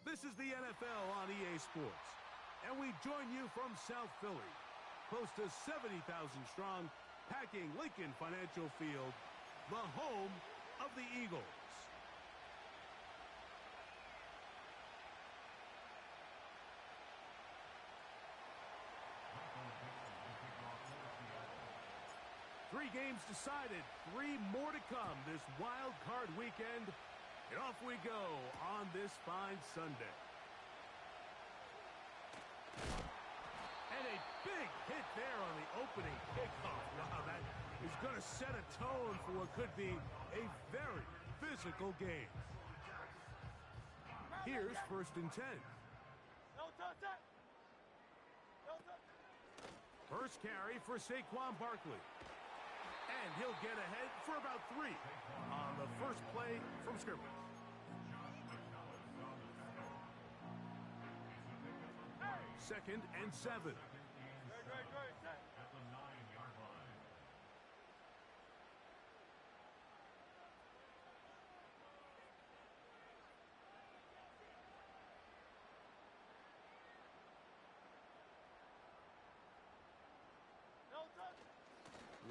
This is the NFL on EA Sports, and we join you from South Philly, close to 70,000 strong, packing Lincoln Financial Field, the home of the Eagles. Three games decided, three more to come this wild card weekend. And off we go on this fine Sunday. And a big hit there on the opening kickoff. Wow, that is going to set a tone for what could be a very physical game. Here's 1st and 10. First carry for Saquon Barkley. And he'll get ahead for about 3 on the first play from scrimmage. Second and 7. At the 9-yard line.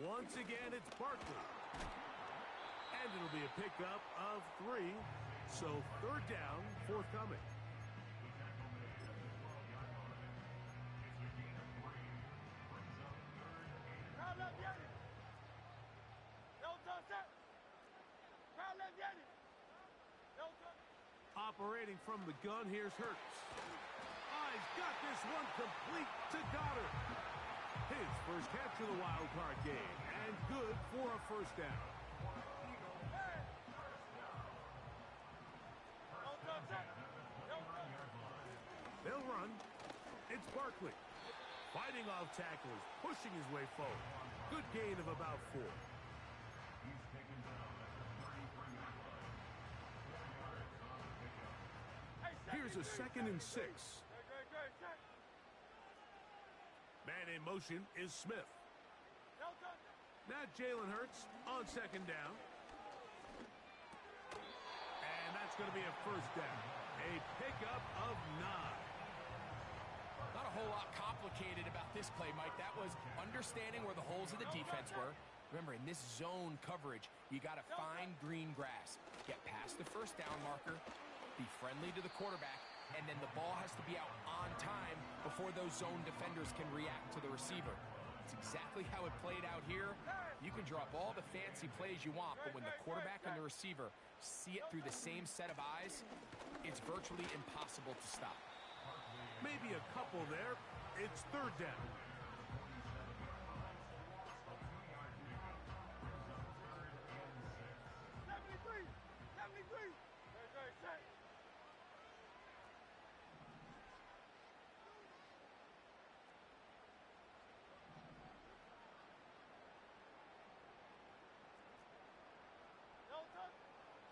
Once again, it's Barkley. And it'll be a pickup of 3. So 3rd down, forthcoming. Operating from the gun, here's Hurts. He's got this one complete to Goddard. His first catch of the wild card game, and good for a 1st down. They'll run. It's Barkley. Fighting off tacklers, pushing his way forward. Good gain of about 4. Here's a 2nd and 6. Man in motion is Smith. Now Jalen Hurts on 2nd down. And that's going to be a 1st down. A pickup of 9. Not a whole lot complicated about this play, Mike. That was understanding where the holes of the defense were. Remember, in this zone coverage, you got to find green grass. Get past the 1st down marker, be friendly to the quarterback, and then the ball has to be out on time before those zone defenders can react to the receiver. It's exactly how it played out here. You can draw up all the fancy plays you want, but when the quarterback and the receiver see it through the same set of eyes, it's virtually impossible to stop. Maybe a couple there. It's 3rd down.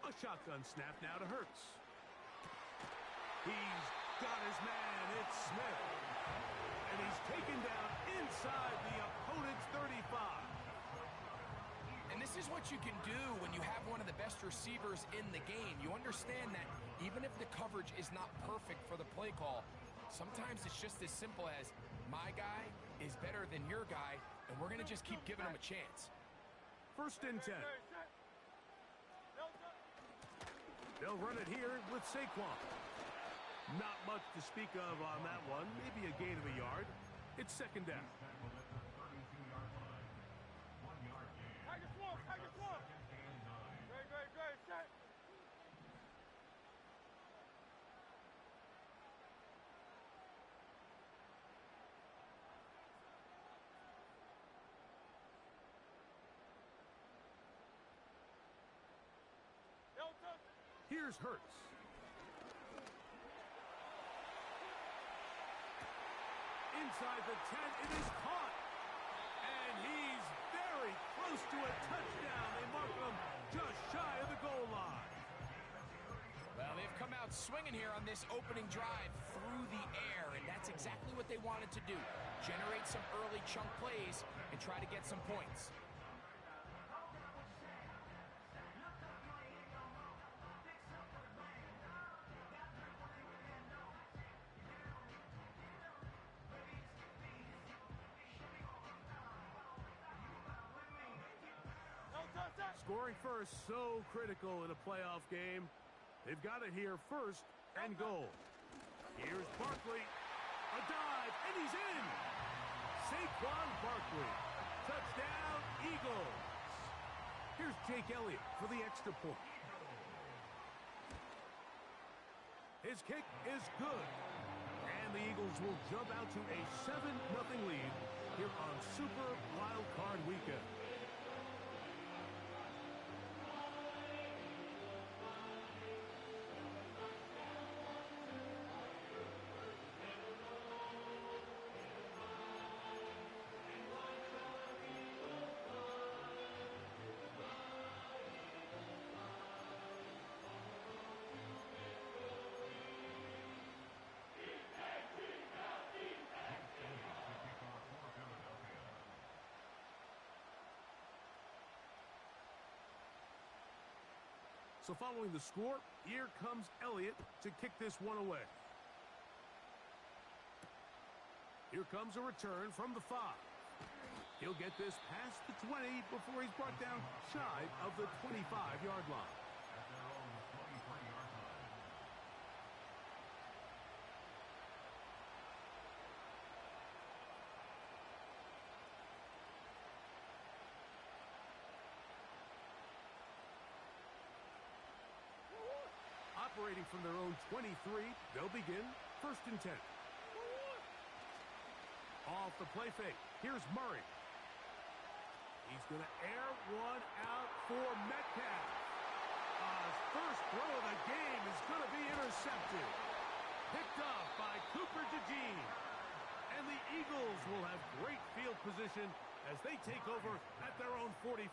A shotgun snap now to Hurts. He's got his man. It's Smith. And he's taken down inside the opponent's 35. And this is what you can do when you have one of the best receivers in the game. You understand that even if the coverage is not perfect for the play call, sometimes it's just as simple as my guy is better than your guy, and we're going to just keep giving him a chance. 1st and 10. They'll run it here with Saquon. Not much to speak of on that one. Maybe a gain of a yard. It's 2nd down. Great. Here's Hurts. Inside the 10, it is caught. And he's very close to a touchdown. They mark him just shy of the goal line. Well, they've come out swinging here on this opening drive through the air, and that's exactly what they wanted to do. Generate some early chunk plays and try to get some points. Scoring first, so critical in a playoff game. They've got it here, first and goal. Here's Barkley. A dive, and he's in. Saquon Barkley. Touchdown, Eagles. Here's Jake Elliott for the extra point. His kick is good. And the Eagles will jump out to a 7-0 lead here on Super Wild Card Weekend. So following the score, here comes Elliott to kick this one away. Here comes a return from the 5. He'll get this past the 20 before he's brought down shy of the 25-yard line. At their own 23-yard line. Operating from their own 23, they'll begin first and 10. Off the play fake, here's Murray. He's going to air one out for Metcalf. First throw of the game is going to be intercepted. Picked off by Cooper DeJean. And the Eagles will have great field position as they take over at their own 45.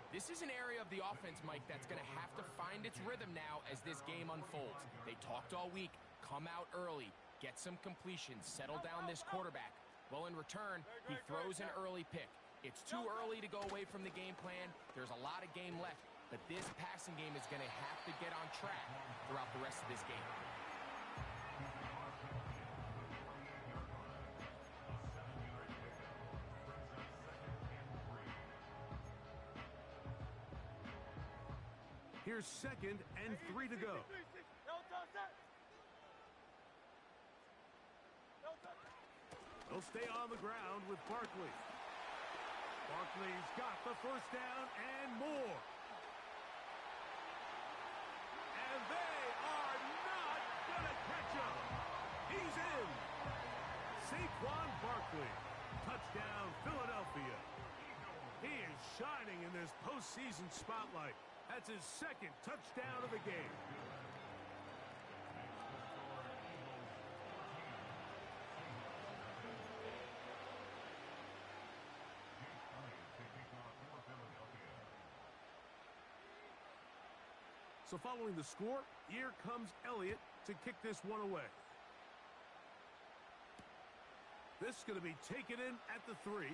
This is an area of the offense, Mike, that's going to have to find its rhythm now as this game unfolds. They talked all week, come out early, get some completions, settle down this quarterback. Well, in return, he throws an early pick. It's too early to go away from the game plan. There's a lot of game left, but this passing game is going to have to get on track throughout the rest of this game. Here's second and 3 to go. They'll stay on the ground with Barkley. Barkley's got the first down and more. And they are not going to catch him. He's in. Saquon Barkley. Touchdown, Philadelphia. He is shining in this postseason spotlight. That's his second touchdown of the game. So following the score, here comes Elliott to kick this one away. This is going to be taken in at the 3.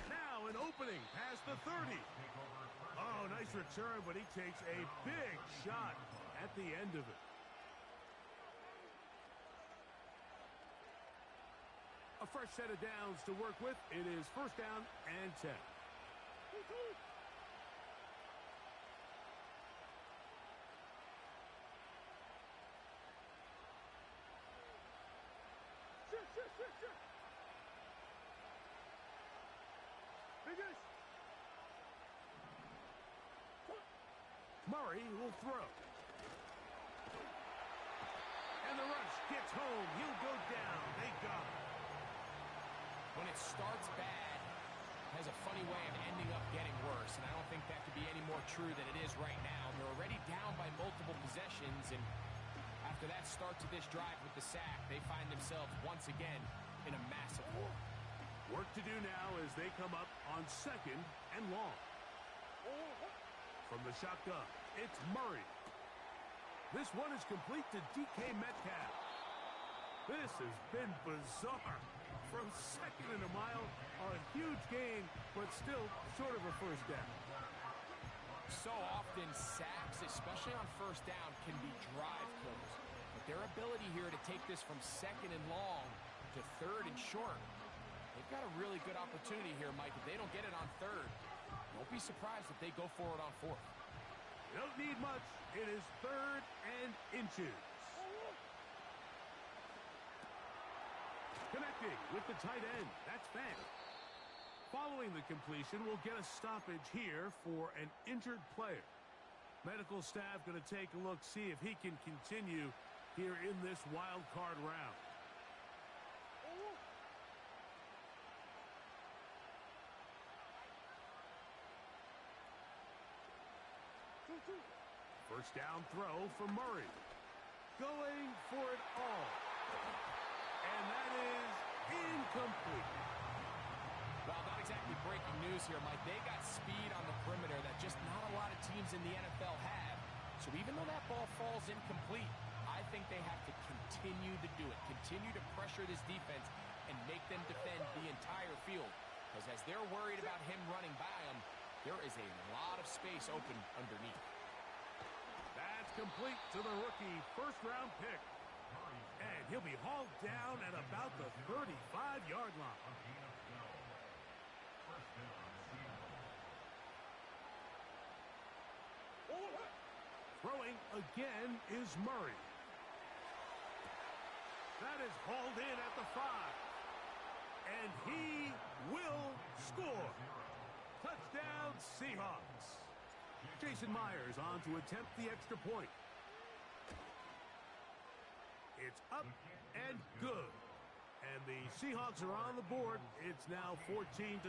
Now an opening past the 30. Oh, nice return, but he takes a big shot at the end of it. A fresh set of downs to work with. It is first down and 10. Murray will throw. And the rush gets home. He'll go down. They got him. When it starts bad, it has a funny way of ending up getting worse, and I don't think that could be any more true than it is right now. They're already down by multiple possessions, and after that start to this drive with the sack, they find themselves once again in a massive hole. Work to do now as they come up on second and long. From the shotgun, it's Murray. This one is complete to DK Metcalf. This has been bizarre. From second and a mile, a huge gain, but still short of a first down. So often, sacks, especially on first down, can be drive kills. But their ability here to take this from second and long to third and short, they've got a really good opportunity here, Mike. If they don't get it on third, Don't be surprised if they go for it on fourth. You don't need much. It is 3rd and inches. Connecting with the tight end. That's fast. Following the completion, we'll get a stoppage here for an injured player. Medical staff going to take a look, see if he can continue here in this wild card round. First down throw for Murray. Going for it all. And that is incomplete. Well, not exactly breaking news here, Mike. They got speed on the perimeter that just not a lot of teams in the NFL have. So even though that ball falls incomplete, I think they have to continue to do it. Continue to pressure this defense and make them defend the entire field. Because as they're worried about him running by them, there is a lot of space open underneath. That's complete to the rookie first-round pick. And he'll be hauled down at about the 35-yard line. Throwing again is Murray. That is hauled in at the 5. And he will score. Touchdown, Seahawks. Jason Myers on to attempt the extra point. It's up and good. And the Seahawks are on the board. It's now 14-7.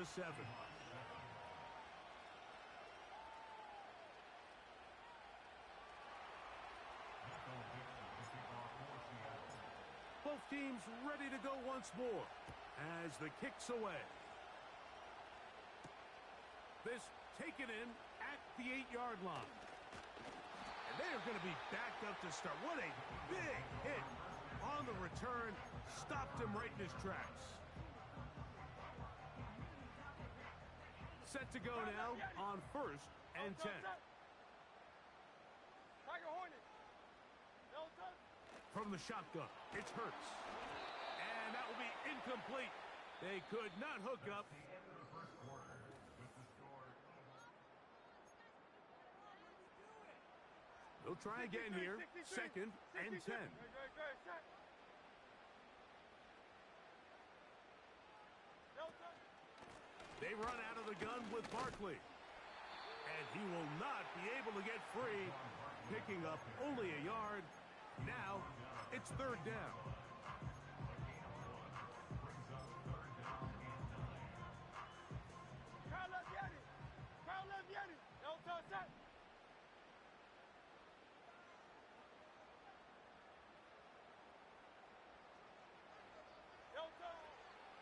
Both teams ready to go once more as the kick's away. This taken in at the 8-yard line. And they are going to be backed up to start. What a big hit on the return. Stopped him right in his tracks. Set to go now on 1st and 10. From the shotgun, it's Hurts. And that will be incomplete. They could not hook up. They'll try again here. 2nd and 10. They run out of the gun with Barkley. And he will not be able to get free. Picking up only a yard. Now, it's 3rd down.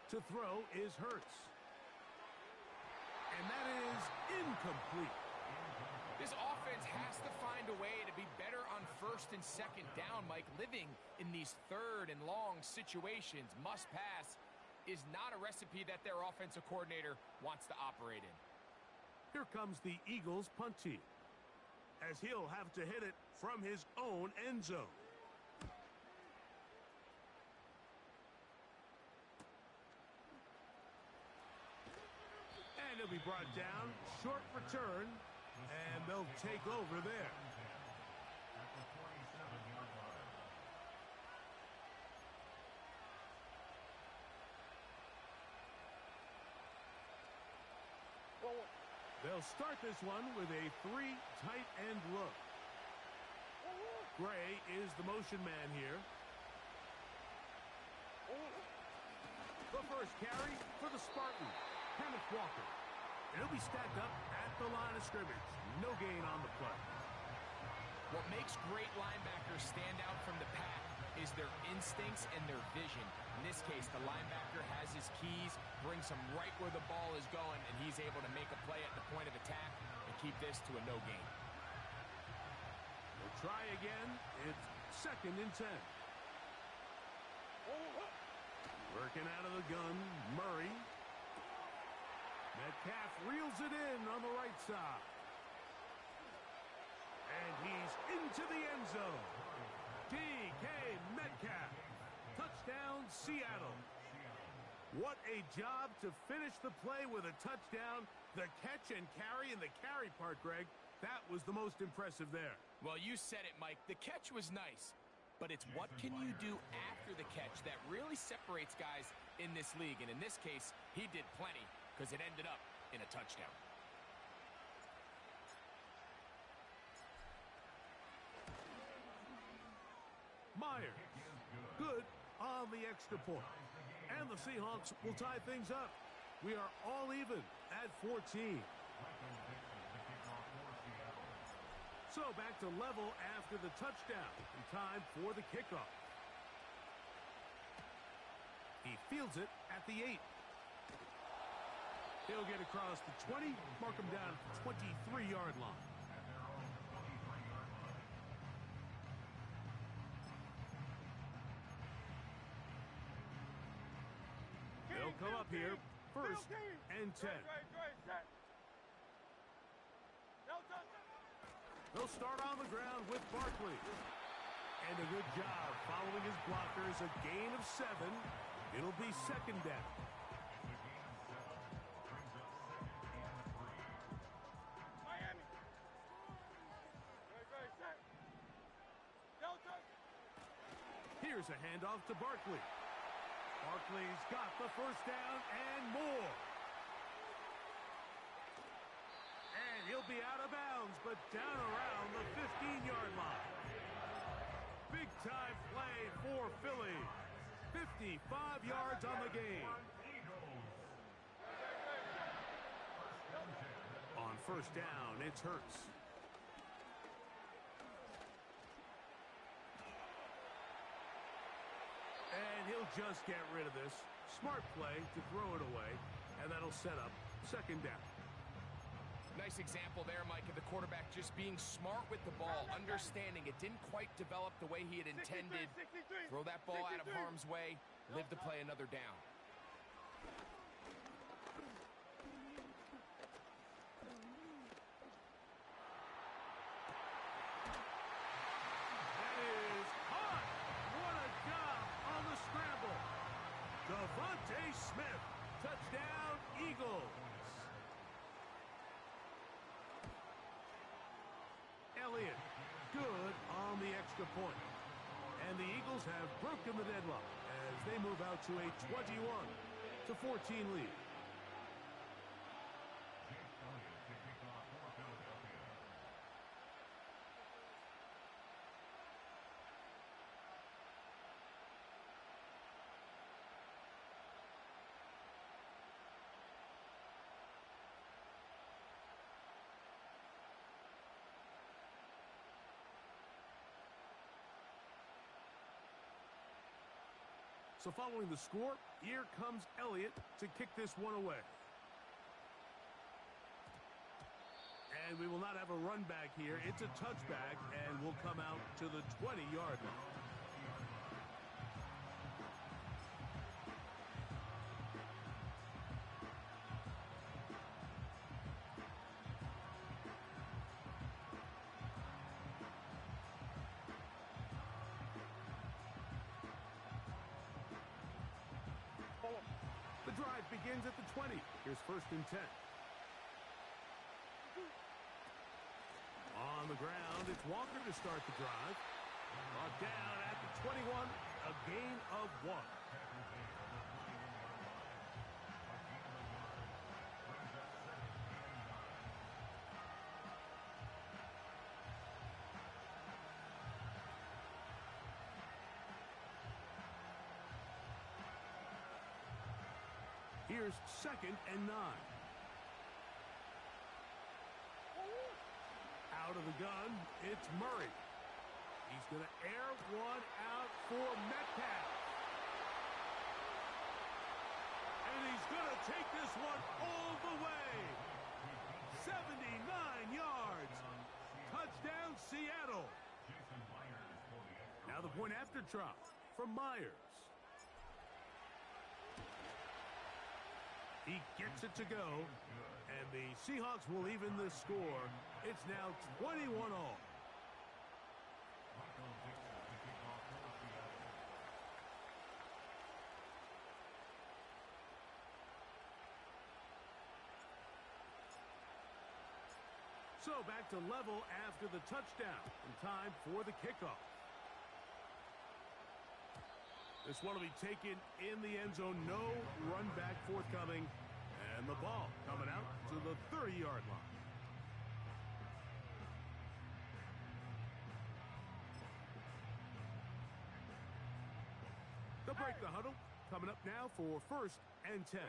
To throw is Hurts. And that is incomplete. This offense has to find a way to be better on 1st and 2nd down, Mike. Living in these 3rd and long situations, must pass, is not a recipe that their offensive coordinator wants to operate in. Here comes the Eagles punt team, as he'll have to hit it from his own end zone. And he'll be brought down, short return, and they'll take over there. They'll start this one with a 3 tight end look. Gray is the motion man here. The first carry for the Spartans, Kenneth Walker. And he'll be stacked up at the line of scrimmage. No gain on the play. What makes great linebackers stand out from the pack is their instincts and their vision. In this case, the linebacker has his keys, brings him right where the ball is going, and he's able to make a play at the point of attack and keep this to a no gain. We'll try again. It's 2nd and 10. Working out of the gun, Murray. Metcalf reels it in on the right side. And he's into the end zone. DK Metcalf. Touchdown, Seattle. What a job to finish the play with a touchdown The catch and carry and the carry part, Greg, that was the most impressive there. Well, you said it, Mike. The catch was nice, but it's what can you do after the catch that really separates guys in this league. And in this case, he did plenty because it ended up in a touchdown. Myers, good on the extra point. And the Seahawks will tie things up. We are all even at 14. So back to level after the touchdown. And time for the kickoff. He fields it at the 8. He'll get across the 20, mark him down at the 23-yard line. They'll come up here, first and 10. They'll start on the ground with Barkley. And a good job following his blockers, a gain of 7. It'll be second down. Here's a handoff to Barkley. Barkley's got the first down and more. And he'll be out of bounds, but down around the 15-yard line. Big-time play for Philly. 55 yards on the game. On first down, it's Hurts. And he'll just get rid of this. Smart play to throw it away, and that'll set up second down. Nice example there, Mike, of the quarterback just being smart with the ball, understanding it didn't quite develop the way he had intended. Throw that ball out of harm's way, live to play another down. That is hot. What a job on the scramble. Devontae Smith, touchdown Eagles. Elliott, good on the extra point. And the Eagles have broken the deadlock as they move out to a 21-14 lead. So following the score, here comes Elliott to kick this one away. And we will not have a run back here. It's a touchback and will come out to the 20-yard line. The drive begins at the 20. Here's first and 10. On the ground, it's Walker to start the drive. Brought down at the 21, a gain of 1. Here's second and 9. Out of the gun, it's Murray. He's going to air one out for Metcalf. And he's going to take this one all the way. 79 yards. Touchdown, Seattle. Now the point after try from Myers. He gets it to go, and the Seahawks will even the score. It's now 21 all. So back to level after the touchdown. And time for the kickoff. This one will be taken in the end zone. No run back forthcoming. And the ball coming out to the 30-yard line. They'll break the huddle. Coming up now for 1st and 10.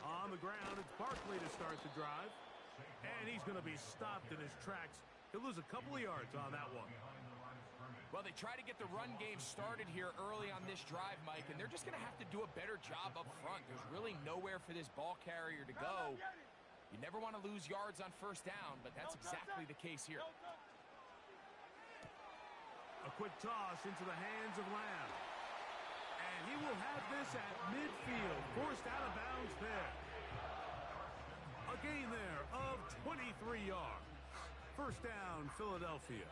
On the ground, it's Barkley to start the drive. And he's going to be stopped in his tracks. He'll lose a couple of yards on that one. Well, they try to get the run game started here early on this drive, Mike, and they're just going to have to do a better job up front. There's really nowhere for this ball carrier to go. You never want to lose yards on 1st down, but that's exactly the case here. A quick toss into the hands of Lamb. And he will have this at midfield. Forced out of bounds there. A gain there of 23 yards. 1st down, Philadelphia.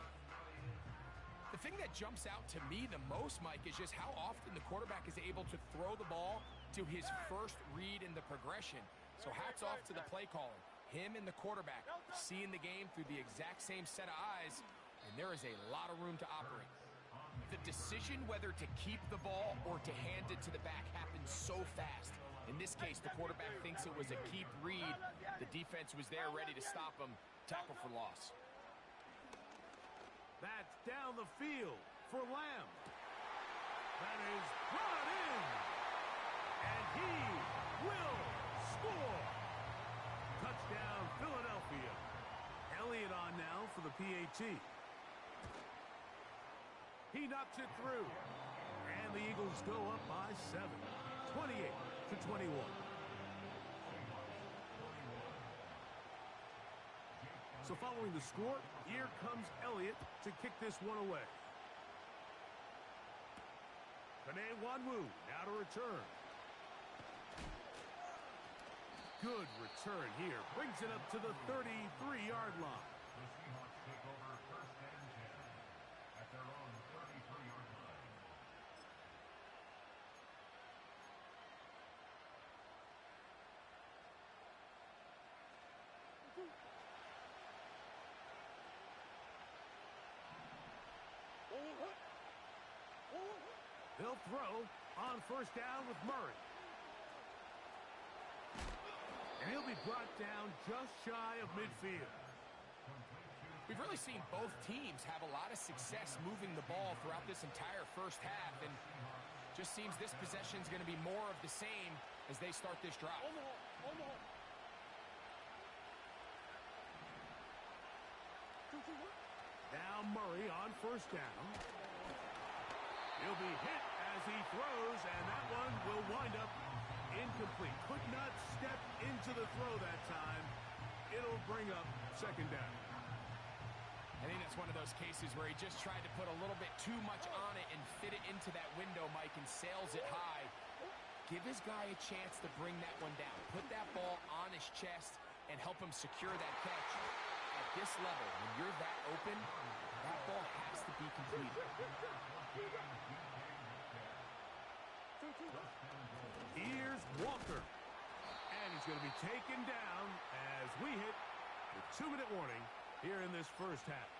The thing that jumps out to me the most, Mike, is just how often the quarterback is able to throw the ball to his first read in the progression. So hats off to the play caller. Him and the quarterback seeing the game through the exact same set of eyes, and there is a lot of room to operate. The decision whether to keep the ball or to hand it to the back happens so fast. In this case, the quarterback thinks it was a keep read. The defense was there ready to stop him. Tackle for loss. That's down the field for Lamb. That is brought in. And he will score. Touchdown, Philadelphia. Elliott on now for the PAT. He knocks it through. And the Eagles go up by 7. 28-21. So following the score, here comes Elliott to kick this one away. Penei Wanwu now to return. Good return here. Brings it up to the 33-yard line. The Seahawks take over 1st and 10 at their own 33-yard line. They'll throw on 1st down with Murray. And he'll be brought down just shy of midfield. We've really seen both teams have a lot of success moving the ball throughout this entire 1st half, and just seems this possession is going to be more of the same as they start this drive. Now Murray on 1st down. He'll be hit as he throws, and that one will wind up incomplete. Could not step into the throw that time. It'll bring up 2nd down. I think that's one of those cases where he just tried to put a little bit too much on it and fit it into that window, Mike, and sails it high. Give his guy a chance to bring that one down. Put that ball on his chest and help him secure that catch. At this level, when you're that open, that ball has to be completed. Here's Walker. And he's going to be taken down as we hit the 2-minute warning here in this 1st half.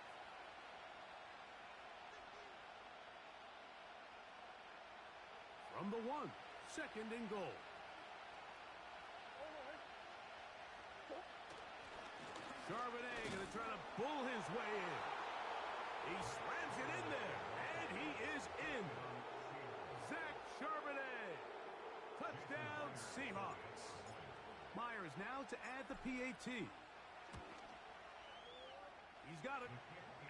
From the 1, 2nd and goal. Charbonnet going to try to bull his way in. He slams it in there, and he is in. Zach Charbonnet. Touchdown, Seahawks. Myers now to add the PAT. He's got it.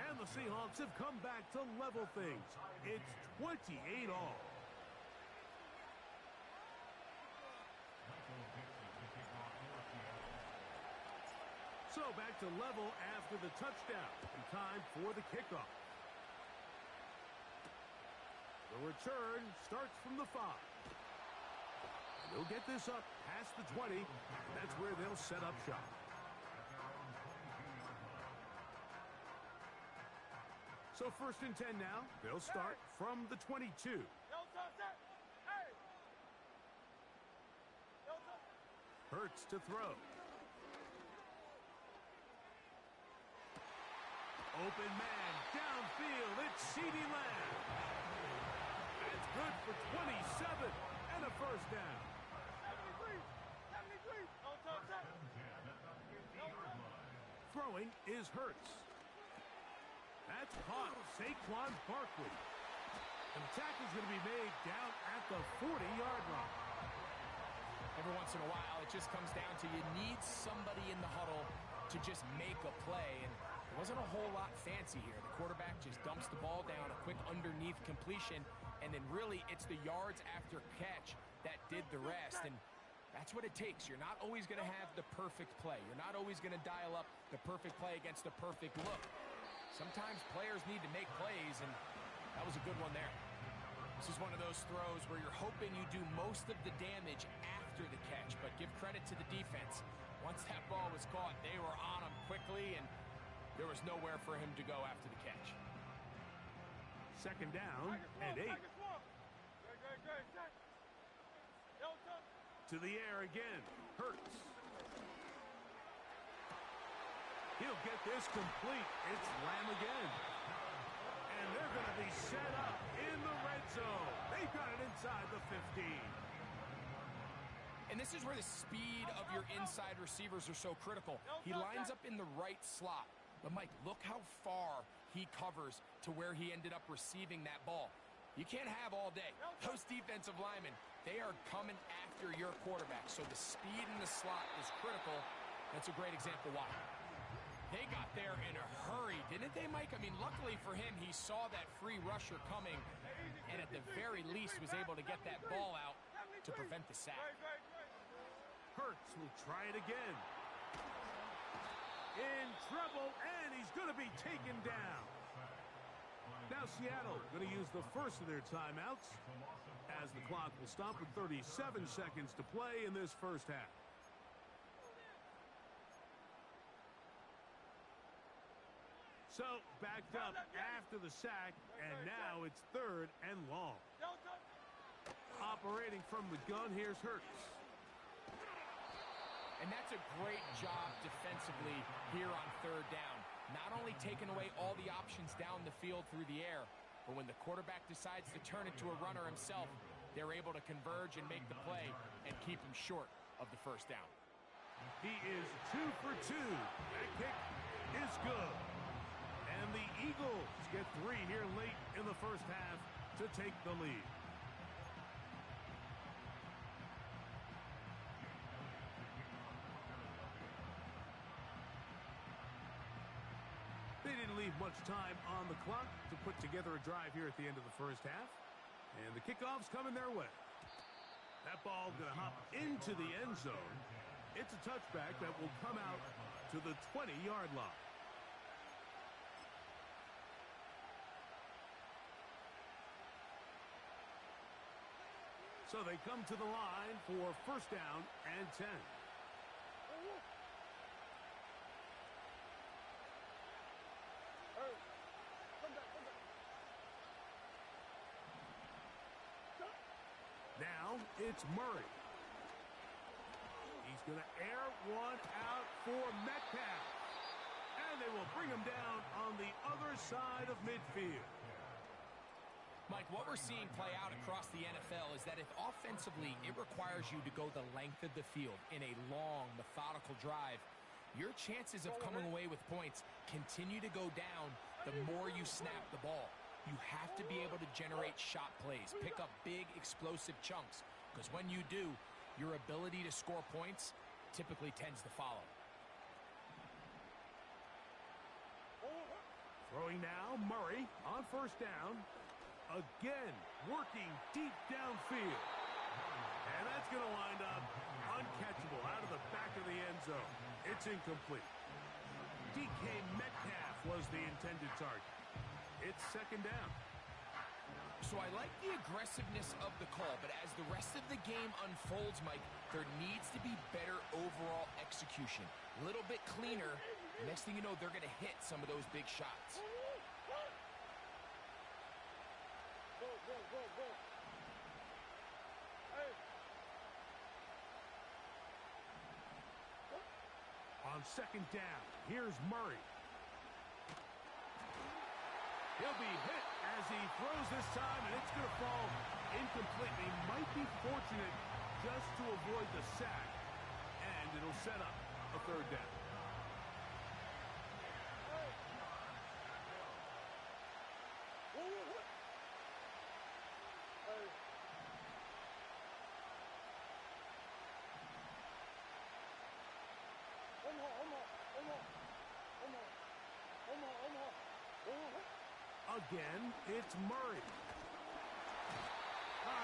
And the Seahawks have come back to level things. It's 28 all. So back to level after the touchdown. And time for the kickoff. The return starts from the 5. They'll get this up past the 20. That's where they'll set up shop. So 1st and 10 now. They'll start from the 22. Hurts to throw. Open man, downfield, it's CeeDee Lamb. That's good for 27 and a first down. 73. No touch. Throwing is Hurts. That's caught. Saquon Barkley. And the tackle's going to be made down at the 40-yard line. Every once in a while, it just comes down to you need somebody in the huddle to just make a play. And it wasn't a whole lot fancy here. The quarterback just dumps the ball down, a quick underneath completion, and then really it's the yards after catch that did the rest. And that's what it takes. You're not always going to have the perfect play. You're not always going to dial up the perfect play against the perfect look. Sometimes players need to make plays, and that was a good one there. This is one of those throws where you're hoping you do most of the damage after the catch, but give credit to the defense. Once that ball was caught, they were on him quickly, and there was nowhere for him to go after the catch. Second down and 8. To the air again. Hurts. He'll get this complete. It's Lamb again. And they're going to be set up in the red zone. They've got it inside the 15. And this is where the speed of your inside receivers are so critical. He lines up in the right slot. But, Mike, look how far he covers to where he ended up receiving that ball. You can't have all day. Those defensive linemen, they are coming after your quarterback. So the speed in the slot is critical. That's a great example why. They got there in a hurry, didn't they, Mike? I mean, luckily for him, he saw that free rusher coming and at the very least was able to get that ball out to prevent the sack. Hurts will try it again. In trouble, and he's going to be taken down. Now Seattle going to use the first of their timeouts as the clock will stop with 37 seconds to play in this first half. So backed up after the sack, and now it's 3rd and long. Operating from the gun, here's Hurts. And that's a great job defensively here on 3rd down. Not only taking away all the options down the field through the air, but when the quarterback decides to turn it to a runner himself, they're able to converge and make the play and keep him short of the first down. He is 2 for 2. That kick is good. And the Eagles get 3 here late in the first half to take the lead. They didn't leave much time on the clock to put together a drive here at the end of the first half. And the kickoff's coming their way. That ball going to hop into the end zone. It's a touchback that will come out to the 20-yard line. So they come to the line for first down and 10. Now it's Murray. He's going to air one out for Metcalf. And they will bring him down on the other side of midfield. Mike, what we're seeing play out across the NFL is that if offensively it requires you to go the length of the field in a long, methodical drive, your chances of coming away with points continue to go down the more you snap the ball. You have to be able to generate shot plays, pick up big, explosive chunks, because when you do, your ability to score points typically tends to follow. Throwing now, Murray on first down. Again, working deep downfield. And that's going to wind up uncatchable out of the back of the end zone. It's incomplete. DK Metcalf was the intended target. It's second down. So I like the aggressiveness of the call, but as the rest of the game unfolds, Mike, there needs to be better overall execution. A little bit cleaner. Next thing you know, they're going to hit some of those big shots. On second down, here's Murray. He'll be hit as he throws this time, and it's going to fall incomplete. He might be fortunate just to avoid the sack, and it'll set up a third down. Again, it's Murray.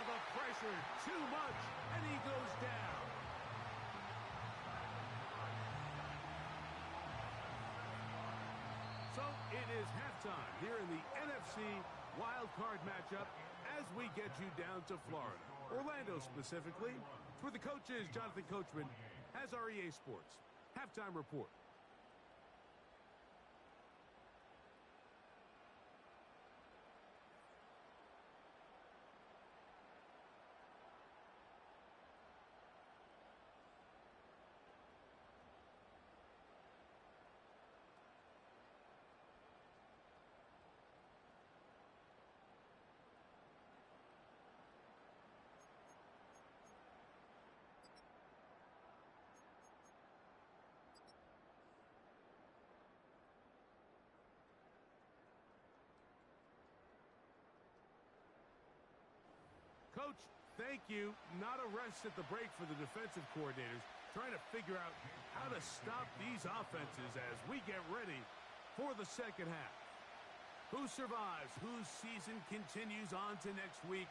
The pressure, too much, and he goes down. So it is halftime here in the NFC Wild Card matchup as we get you down to Florida. Orlando specifically. For the coaches, Jonathan Coachman has our EA Sports halftime report. Coach, thank you. Not a rest at the break for the defensive coordinators, trying to figure out how to stop these offenses as we get ready for the second half. Who survives? Whose season continues on to next week?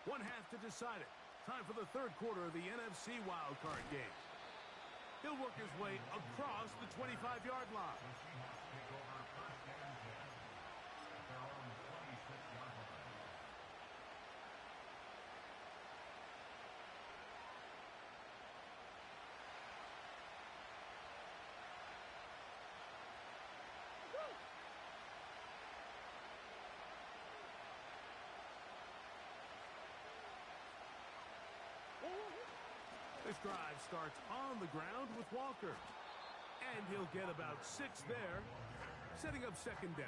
One half to decide it. Time for the third quarter of the NFC wildcard game. He'll work his way across the 25-yard line. This drive starts on the ground with Walker. And he'll get about 6 there, setting up second down.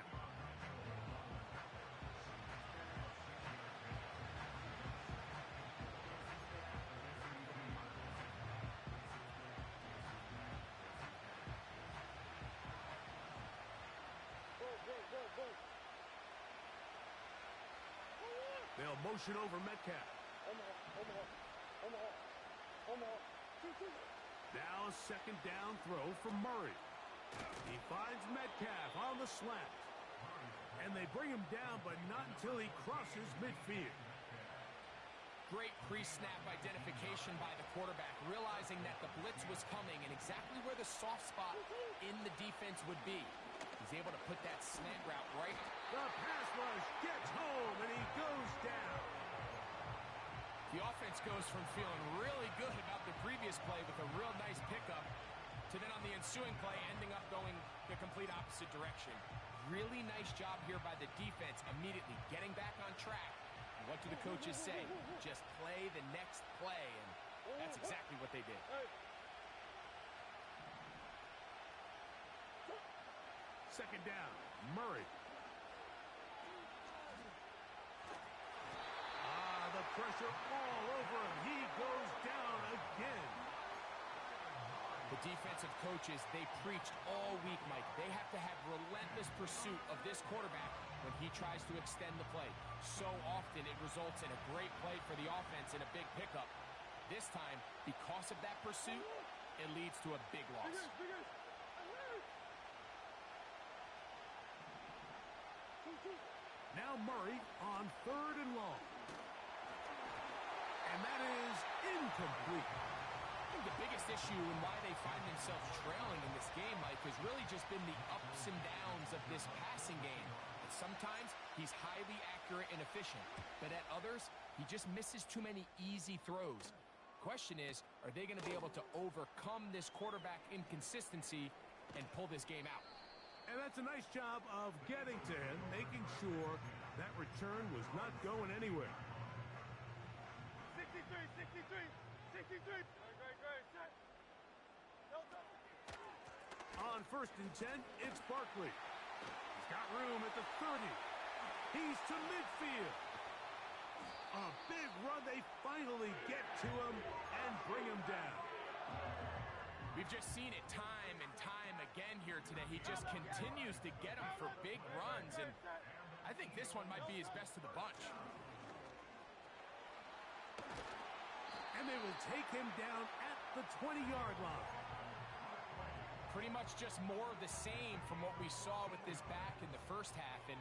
They'll motion over Metcalf. Now a second down throw from Murray. He finds Metcalf on the slant. And they bring him down, but not until he crosses midfield. Great pre-snap identification by the quarterback, realizing that the blitz was coming and exactly where the soft spot in the defense would be. He's able to put that slant route right. The pass rush gets home, and he goes down. The offense goes from feeling really good about the previous play with a real nice pickup to then on the ensuing play ending up going the complete opposite direction. Really nice job here by the defense immediately getting back on track. And what do the coaches say? Just play the next play, and that's exactly what they did. Second down, Murray. The pressure all over him. He goes down again. The defensive coaches, they preached all week, Mike. They have to have relentless pursuit of this quarterback when he tries to extend the play. So often it results in a great play for the offense and a big pickup. This time, because of that pursuit, it leads to a big loss. Now Murray on third and long. And that is incomplete. I think the biggest issue and why they find themselves trailing in this game, Mike, has really just been the ups and downs of this passing game. And sometimes he's highly accurate and efficient, but at others, he just misses too many easy throws. Question is, are they going to be able to overcome this quarterback inconsistency and pull this game out? And that's a nice job of getting to him, making sure that return was not going anywhere. 63. On first and 10, it's Barkley. He's got room at the 30. He's to midfield. A big run. They finally get to him and bring him down. We've just seen it time and time again here today. He just continues to get them for big runs, and I think this one might be his best of the bunch. And they will take him down at the 20-yard line. Pretty much just more of the same from what we saw with this back in the first half, and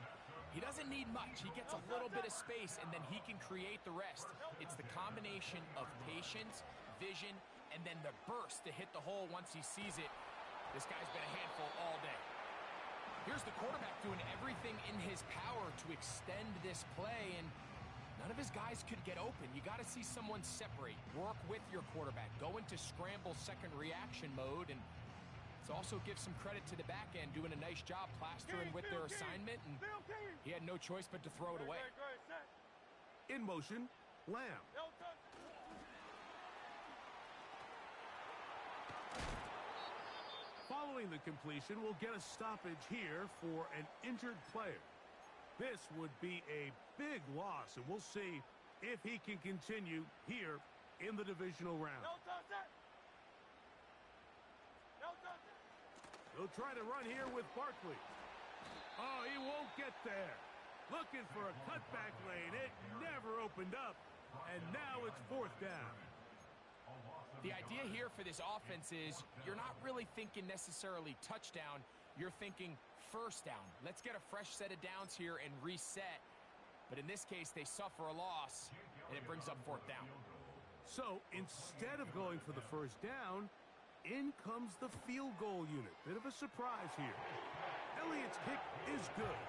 he doesn't need much. He gets a little bit of space, and then he can create the rest. It's the combination of patience, vision, and then the burst to hit the hole once he sees it. This guy's been a handful all day. Here's the quarterback doing everything in his power to extend this play, and none of his guys could get open. You got to see someone separate, work with your quarterback, go into scramble second reaction mode, and let's also give some credit to the back end doing a nice job plastering with their assignment, and he had no choice but to throw it away. In motion, Lamb. Following the completion, we'll get a stoppage here for an injured player. This would be a big loss, and we'll see if he can continue here in the divisional round. He'll try to run here with Barkley. Oh, he won't get there. Looking for a cutback lane. It never opened up, and now it's fourth down. The idea here for this offense is you're not really thinking necessarily touchdown. You're thinking first down. Let's get a fresh set of downs here and reset. But in this case, they suffer a loss, and it brings up fourth down. So instead of going for the first down, in comes the field goal unit. Bit of a surprise here. Elliott's kick is good.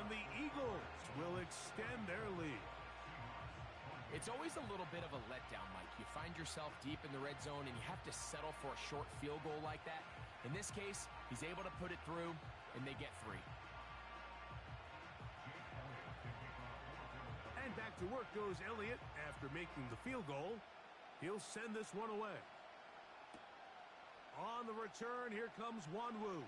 And the Eagles will extend their lead. It's always a little bit of a letdown, Mike. You find yourself deep in the red zone, and you have to settle for a short field goal like that. In this case, he's able to put it through, and they get 3. And back to work goes Elliott after making the field goal. He'll send this one away. On the return, here comes Wanwu.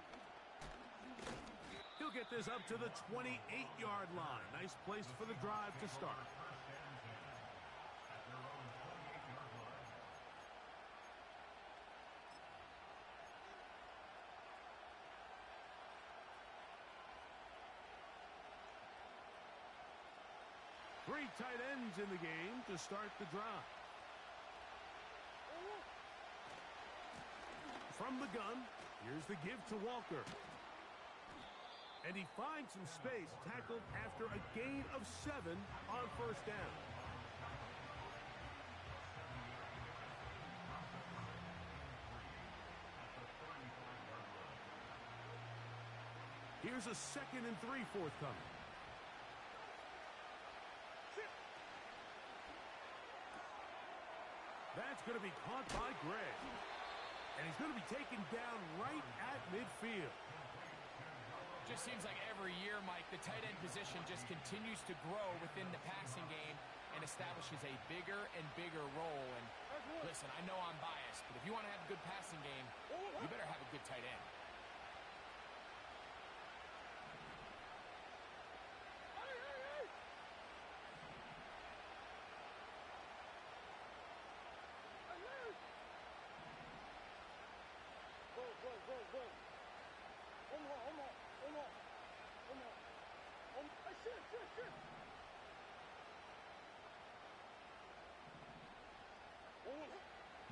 He'll get this up to the 28-yard line. Nice place for the drive to start. 3 tight ends in the game to start the drive. From the gun, here's the give to Walker. And he finds some space, tackled after a gain of 7 on first down. Here's a 2nd and 3 forthcoming. That's going to be caught by Gray. And he's going to be taken down right at midfield. Just seems like every year, Mike, the tight end position just continues to grow within the passing game and establishes a bigger and bigger role. And listen, I know I'm biased, but if you want to have a good passing game, you better have a good tight end.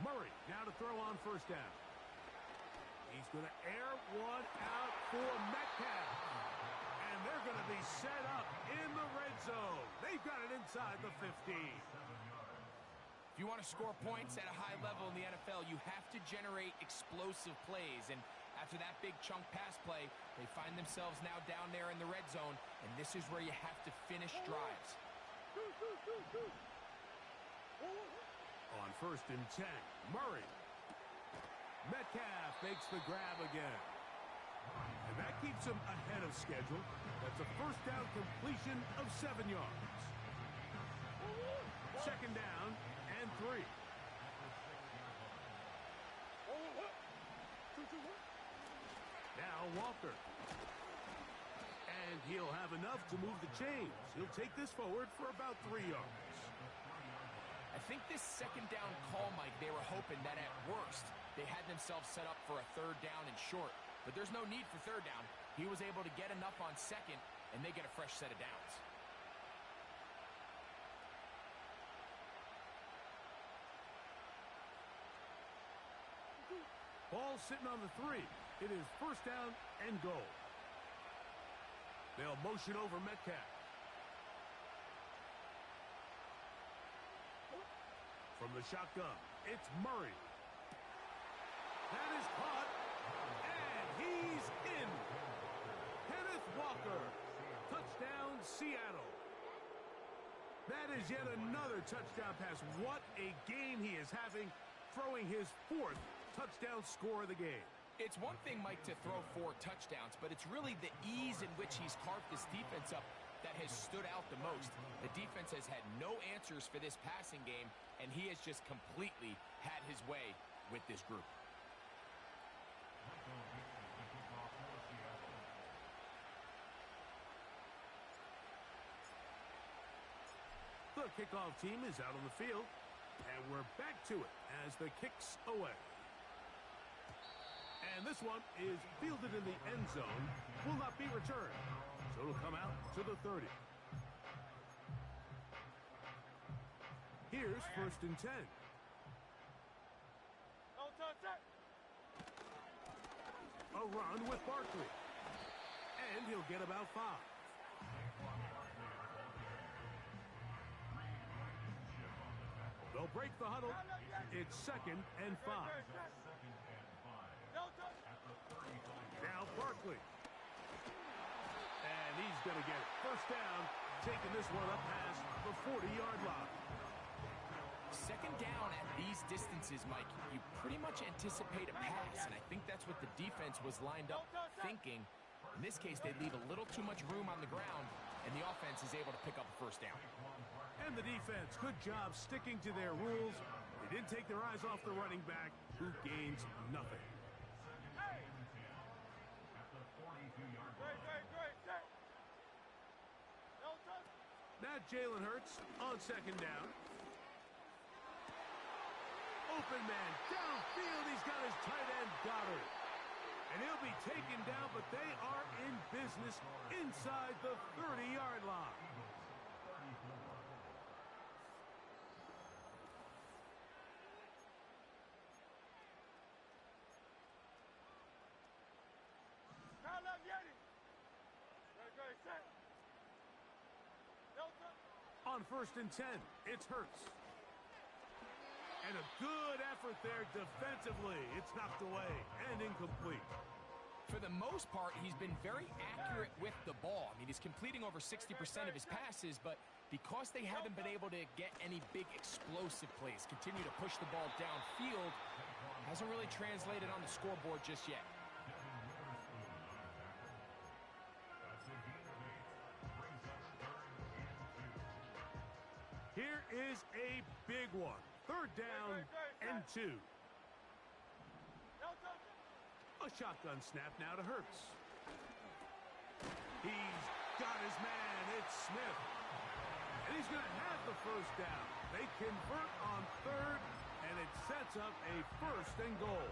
Murray now to throw on first down. He's going to air one out for Metcalf. And they're going to be set up in the red zone. They've got it inside the 15. If you want to score points at a high level in the NFL, you have to generate explosive plays. And after that big chunk pass play, they find themselves now down there in the red zone. And this is where you have to finish drives. On 1st and 10, Murray. Metcalf makes the grab again. And that keeps him ahead of schedule. That's a first down completion of 7 yards. 2nd down and 3. Now Walker. And he'll have enough to move the chains. He'll take this forward for about 3 yards. I think this second down call, Mike, they were hoping that at worst they had themselves set up for a third down and short. But there's no need for third down. He was able to get enough on second, and they get a fresh set of downs. Ball sitting on the 3. It is first down and goal. They'll motion over Metcalf. From the shotgun, it's Murray. That is caught, and he's in. Kenneth Walker, touchdown Seattle. That is yet another touchdown pass. What a game he is having, throwing his 4th touchdown score of the game. It's one thing, Mike, to throw 4 touchdowns, but it's really the ease in which he's carved this defense up that has stood out the most. The defense has had no answers for this passing game, and he has just completely had his way with this group. The kickoff team is out on the field, and we're back to it as the kick's away. And this one is fielded in the end zone, will not be returned. So it'll come out to the 30. Here's first and 10. A run with Barkley. And he'll get about 5. They'll break the huddle. It's second and 5. Now Barkley. And he's going to get it. First down, taking this one up past the 40-yard line. Second down at these distances, Mike, you pretty much anticipate a pass, and I think that's what the defense was lined up thinking. In this case, they leave a little too much room on the ground, and the offense is able to pick up a first down. And the defense, good job sticking to their rules. They didn't take their eyes off the running back, who gains nothing. Now Jalen Hurts on second down. Open man, downfield, he's got his tight end Goddard. And he'll be taken down, but they are in business inside the 30-yard line. On first and 10, it's Hurts. And a good effort there defensively. It's knocked away and incomplete. For the most part, he's been very accurate with the ball. I mean, he's completing over 60% of his passes, but because they haven't been able to get any big explosive plays, continue to push the ball downfield, hasn't really translated on the scoreboard just yet. Here is a big one. Third down and 2. A shotgun snap now to Hurts. He's got his man. It's Smith. And he's going to have the first down. They convert on third, and it sets up a first and goal.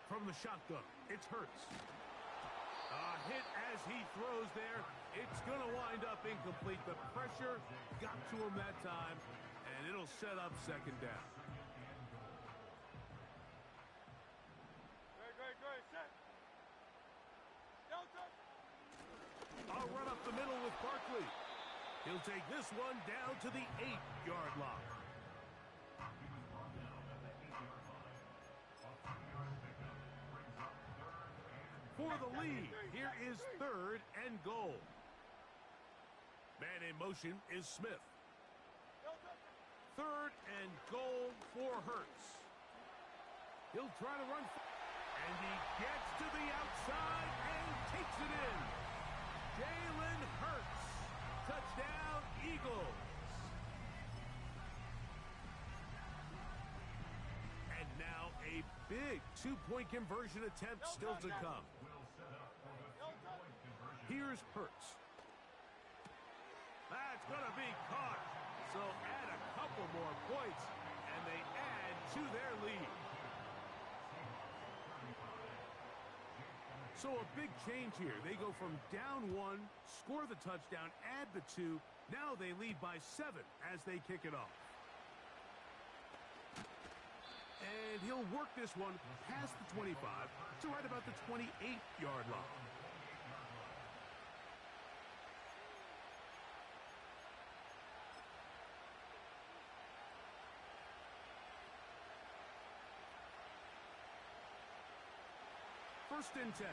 From the shotgun, it's Hurts. A hit as he throws there. It's going to wind up incomplete. The pressure got to him that time, and it'll set up second down. I'll run up the middle with Barkley. He'll take this one down to the 8-yard line. For the lead, here is third and goal. Man in motion is Smith. Third and goal for Hurts. He'll try to run, and he gets to the outside and takes it in. Jalen Hurts, touchdown Eagles. And now a big big two-point conversion attempt still to come. Here's Hurts. That's going to be caught. So add a couple more points, and they add to their lead. So a big change here. They go from down 1, score the touchdown, add the 2. Now they lead by 7 as they kick it off. And he'll work this one past the 25 to right about the 28-yard line. First and 10.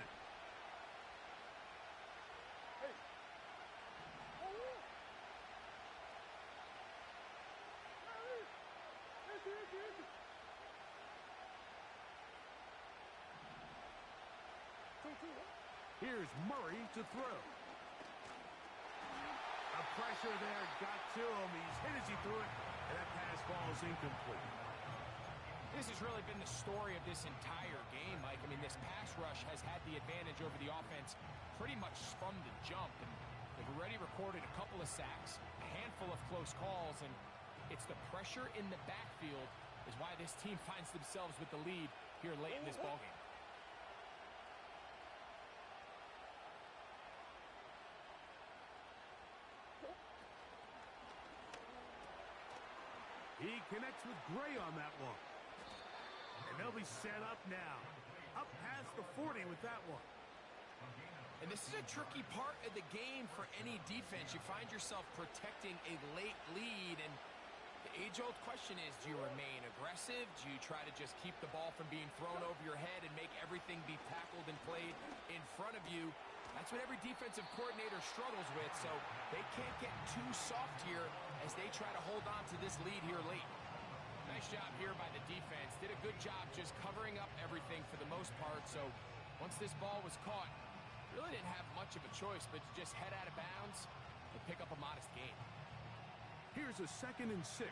Here's Murray to throw. The pressure there got to him. He's hit as he threw it, and that pass falls incomplete. This has really been the story of this entire game, Mike. I mean, this pass rush has had the advantage over the offense pretty much from the jump. And they've already recorded a couple of sacks, a handful of close calls, and it's the pressure in the backfield is why this team finds themselves with the lead here late in this ballgame. He connects with Gray on that one. And they'll be set up now. Up past the 40 with that one. And this is a tricky part of the game for any defense. You find yourself protecting a late lead, and the age-old question is, do you remain aggressive? Do you try to just keep the ball from being thrown over your head and make everything be tackled and played in front of you? That's what every defensive coordinator struggles with, so they can't get too soft here as they try to hold on to this lead here late. Nice job here by the defense. Did a good job just covering up everything for the most part, so once this ball was caught, really didn't have much of a choice but to just head out of bounds and pick up a modest gain. Here's a 2nd and 6.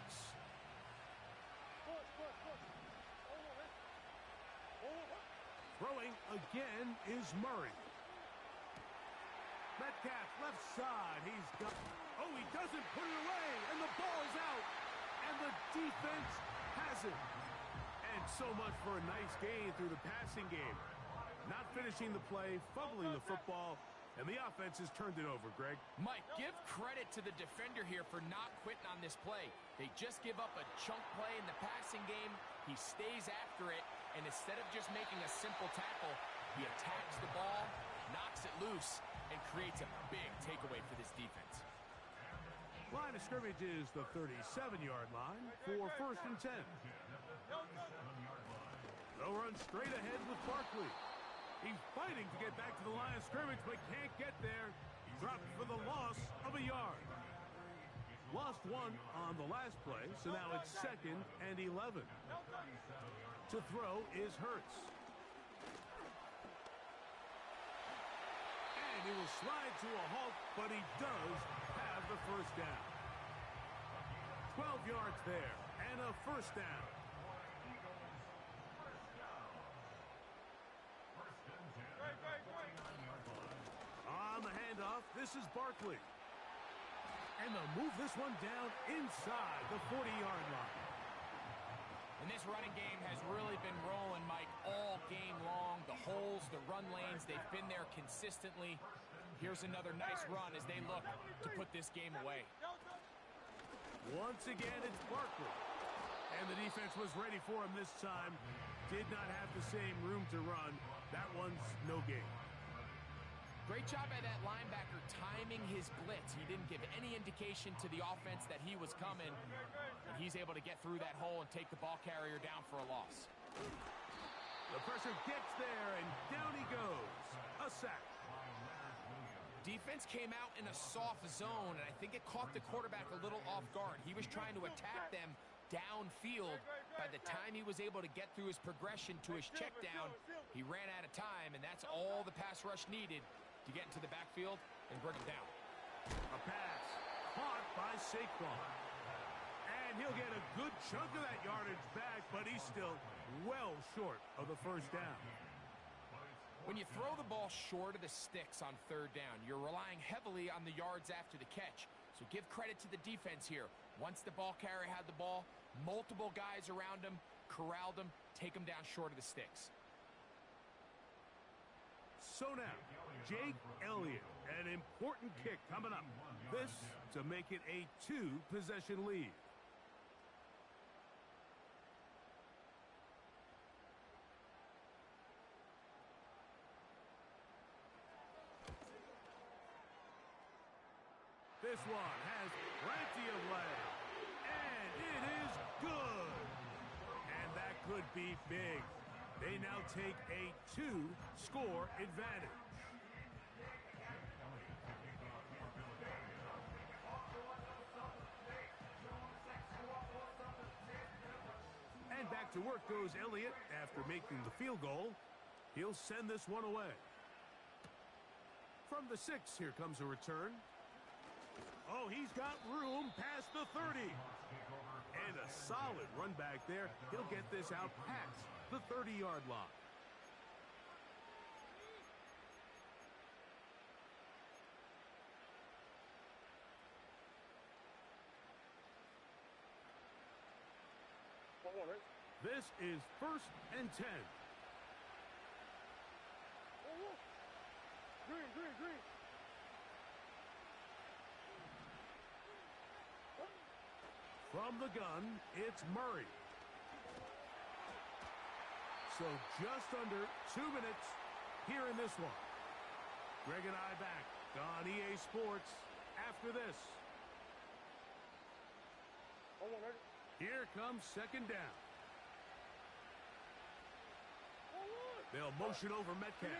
Throwing again is Murray. Metcalf left side. He's got... Oh, he doesn't put it away, and the ball is out. And the defense has it. And so much for a nice gain through the passing game. Not finishing the play, fumbling the football, and the offense has turned it over, Greg. Mike, give credit to the defender here for not quitting on this play. They just give up a chunk play in the passing game. He stays after it, and instead of just making a simple tackle, he attacks the ball, knocks it loose, and creates a big takeaway for this defense. Line of scrimmage is the 37-yard line for 1st and 10. They'll run straight ahead with Barkley. He's fighting to get back to the line of scrimmage, but can't get there. Dropped for the loss of a yard. Lost 1 on the last play, so now it's 2nd and 11. To throw is Hurts. And he will slide to a halt, but he does have the first down. 12 yards there, and a first down. On the handoff, this is Barkley. And they'll move this one down inside the 40-yard line. And this running game has really been rolling, Mike, all game long. The holes, the run lanes, they've been there consistently. Here's another nice run as they look to put this game away. Once again, it's Barkley. And the defense was ready for him this time. Did not have the same room to run. That one's no gain. Great job by that linebacker timing his blitz. He didn't give any indication to the offense that he was coming, and he's able to get through that hole and take the ball carrier down for a loss. The pressure gets there, and down he goes. A sack. Defense came out in a soft zone, and I think it caught the quarterback a little off guard. He was trying to attack them downfield. By the time he was able to get through his progression to his check down, he ran out of time, and that's all the pass rush needed to get into the backfield and bring him down. A pass caught by Saquon. And And he'll get a good chunk of that yardage back, but he's still well short of the first down. When you throw the ball short of the sticks on third down, you're relying heavily on the yards after the catch. So give credit to the defense here. Once the ball carrier had the ball, multiple guys around him, corralled him, take him down short of the sticks. So now, Jake Elliott, an important kick coming up. This to make it a 2-possession lead. This one has plenty of leg, and it is good. And that could be big. They now take a 2-score advantage. And back to work goes Elliott after making the field goal. He'll send this one away. From the 6, here comes a return. Oh, he's got room past the 30. And a solid run back there. He'll get this out past the 30-yard line. This is 1st and 10. Green. From the gun, it's Murray. So just under 2 minutes here in this one. Greg and I back on EA Sports after this. Here comes 2nd down. They'll motion over Metcalf.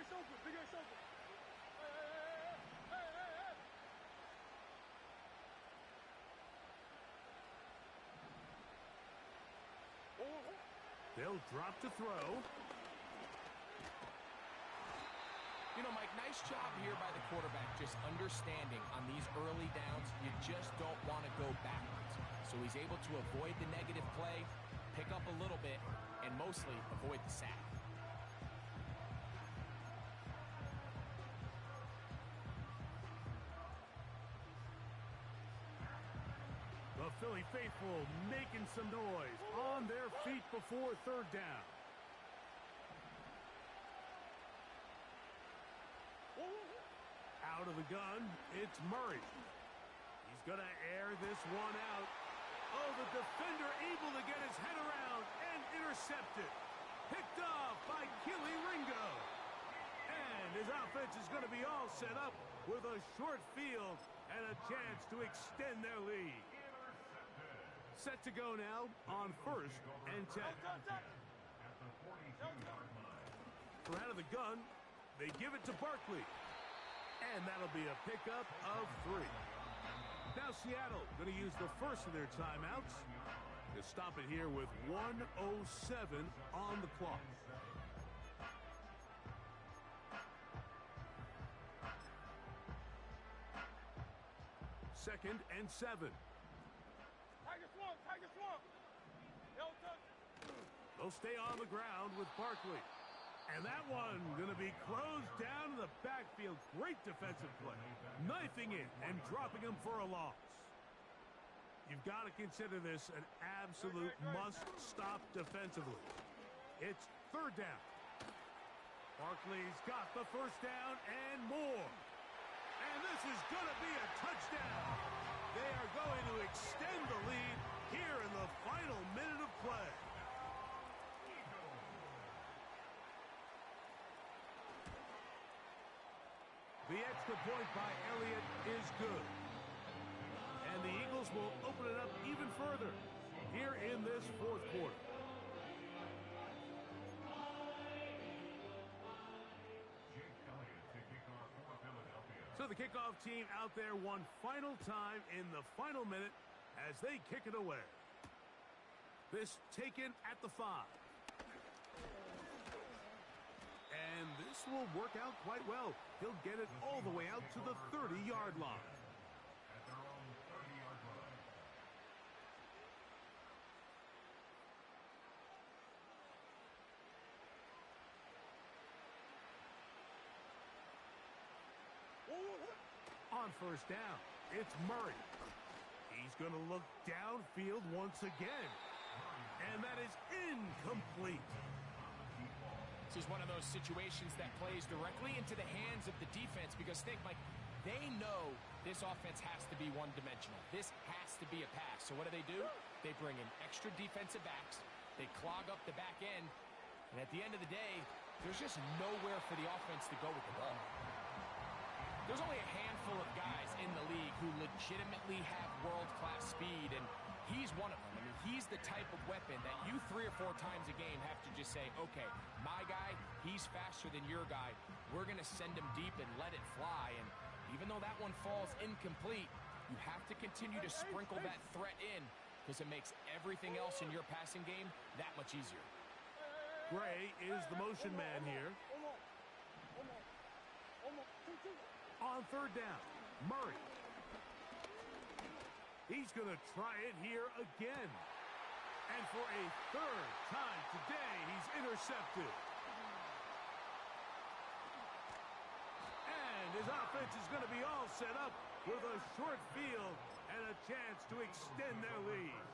They'll drop to throw. You know, Mike, nice job here by the quarterback just understanding on these early downs, you just don't want to go backwards. So he's able to avoid the negative play, pick up a little bit, and mostly avoid the sack. The Philly faithful making some noise on their feet before 3rd down. Out of the gun, it's Murray. He's going to air this one out. Oh, the defender able to get his head around and intercepted. Picked off by Keely Ringo. And his offense is going to be all set up with a short field and a chance to extend their lead. Set to go now on 1st and 10. From out of the gun, they give it to Barkley. And that'll be a pickup of 3. Now Seattle going to use the first of their timeouts to stop it here with 1:07 on the clock. 2nd and 7. They'll stay on the ground with Barkley. And that one going to be closed down in the backfield. Great defensive play. Knifing it and dropping him for a loss. You've got to consider this an absolute must-stop defensively. It's 3rd down. Barkley's got the 1st down and more. And this is going to be a touchdown. They are going to extend the lead here in the final minute of play. The extra point by Elliott is good. And the Eagles will open it up even further here in this 4th quarter. So the kickoff team out there one final time in the final minute as they kick it away. This taken at the 5. And this will work out quite well. He'll get it all the way out to the 30-yard line. on first down. It's Murray. He's going to look downfield once again. And that is incomplete. This is one of those situations that plays directly into the hands of the defense because think, Mike, they know this offense has to be one-dimensional. This has to be a pass. So what do? They bring in extra defensive backs. They clog up the back end. And at the end of the day, there's just nowhere for the offense to go with the ball. There's only a handful of guys in the league who legitimately have world-class speed, and he's one of them. I mean, he's the type of weapon that you 3 or 4 times a game have to just say, okay, my guy, he's faster than your guy. We're going to send him deep and let it fly. And even though that one falls incomplete, you have to continue to sprinkle that threat in because it makes everything else in your passing game that much easier. Gray is the motion man here. On third down, Murray. He's going to try it here again. And for a 3rd time today, he's intercepted. And his offense is going to be all set up with a short field and a chance to extend their lead.